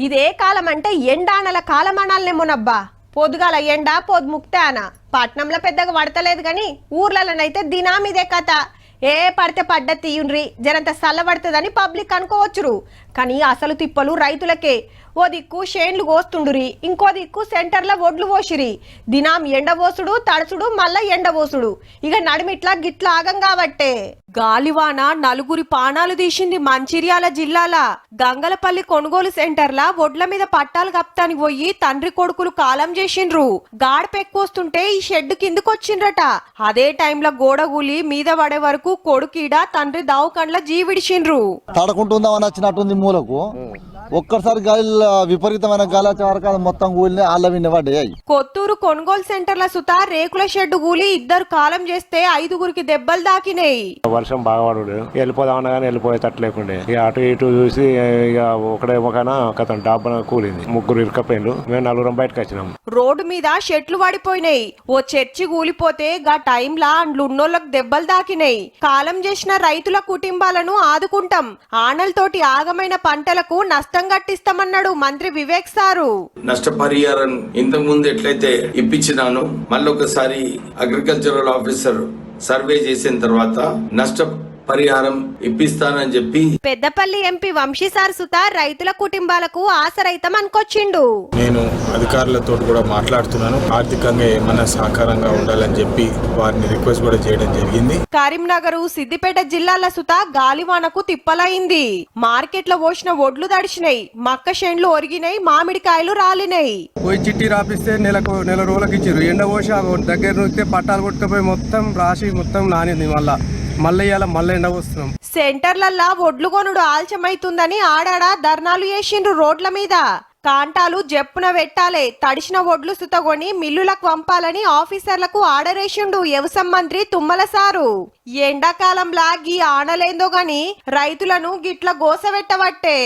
ఇదే కాలం అంటే ఎండానల కాలం అనాలనేమోనబ్బా. పొద్దుగాల ఎండ పొద్దు ముక్తే అన. పట్నంలో పెద్దగా పడతలేదు గాని ఊర్లలోనైతే దినాం ఇదే కథ. ఏ పడితే పడ్డ తీయుండ్రి జరంత సల్లబడుతుందని పబ్లిక్ అనుకోవచ్చురు. కానీ అసలు తిప్పలు రైతులకే. ఓ దిక్కు షేన్లు కోస్తుండురి, ఇంకో దిక్కు సెంటర్ల ఒడ్లు పోసిరి. దినాం ఎండబోసుడు తడుచుడు మళ్ళా ఎండబోసుడు. ఇక నడిమిట్లా గిట్లా ఆగం కాబట్టే గాలివాన నలుగురి పానాలు తీసింది మంచిర్యాల జిల్లాల గంగలపల్లి కొనుగోలు సెంటర్ల ఒడ్ల మీద పట్టాలు కప్తానికి పోయి తండ్రి కొడుకులు కాలం చేసిండ్రు. గాడిపెక్కువస్తుంటే ఈ షెడ్ కిందకొచ్చిండ్రట. అదే టైంలో గోడగూలి మీద పడే వరకు కొడుకీడ తండ్రి దావుకండ్ల జీవిడిచిండ్రు. తడకుంటుందామని వచ్చినట్టుంది మూలకు. ఒక్కసారి గాలి విపరీతమైన గాలి వరకు మొత్తం కూలి ఆళ్ళ విన్నవాడ్డాయి. కొత్తూరు కొనుగోలు సెంటర్ల సుతా రేకుల షెడ్ కూలి ఇద్దరు కాలం చేస్తే 5గురికి దెబ్బలు దాకినాయి. వర్షం బాగా పడు వెళ్ళిపోదామన్నా కానీ వెళ్ళిపోయేటట్టు లేకుండే. ఇక అటు ఇటు చూసి ఇక ఒకడే ఒకన కథం డాబా కూలింది. 3 ఇరుకపోయిండ్రు. మేము 4 బయటకు వచ్చినాం. రోడ్డు మీద షెట్లు పడిపోయినాయి. ఓ చర్చి కూలిపోతే గా టైంలా అండ్లు ఉన్నోళ్ళకు దెబ్బలు దాకినాయి. కాలం చేసిన రైతుల కుటుంబాలను ఆదుకుంటాం, ఆనలతోటి ఆగమైన పంటలకు నష్టం గట్టిస్తామన్నాడు మంత్రి వివేక్ సారు. నష్టపరిహారం ఇంతకు ముందు ఎట్లయితే ఇప్పించినాను మళ్ళీ ఒకసారి అగ్రికల్చరల్ ఆఫీసర్ సర్వే చేసిన తర్వాత నష్ట పరిహారం ఇప్పిస్తానని చెప్పి పెద్దపల్లి ఎంపీ వంశీసార్ సుతా రైతుల కుటుంబాలకు ఆసరైతం అనుకొచ్చిండు. నేను అధికారులతో కూడా మాట్లాడుతున్నాను. ఆర్థికంగా ఏమైనా సహకారంగా ఉండాలని చెప్పి వారిని రిక్వెస్ట్ కూడా చేయడం జరిగింది. కరీంనగర్ సిద్దిపేట జిల్లాల సుతా గాలివానకు తిప్పలైంది. మార్కెట్ లో పోసిన ఒడ్లు తడిచినాయి, మక్క షెండ్లు ఒరిగినాయి, మామిడికాయలు రాలినాయి. పోయి చిట్టి రాపిస్తే నెల రోజులకి ఇచ్చారు. ఎండ పోసి దగ్గర నుంచి పట్టాలు కొట్టుకుపోయి మొత్తం రాసి మొత్తం నానింది. మళ్ళీ ఎండ వస్తున్నాం. సెంటర్లల్లా ఒడ్లు కొనుడు ఆలస్యమైతుందని ఆడాడా ధర్నాలు చేసిండ్రు రోడ్ల మీద. కాంటాలు జప్పున పెట్టాలే, తడిసిన ఒడ్లు సుతగొని మిల్లులకు పంపాలని ఆఫీసర్లకు ఆర్డరేసిండు వ్యవసాయ మంత్రి తుమ్మల సారు. ఎండాకాలంలా గీ ఆనలేందో గాని రైతులను గిట్ల గోసబెట్టబట్టే.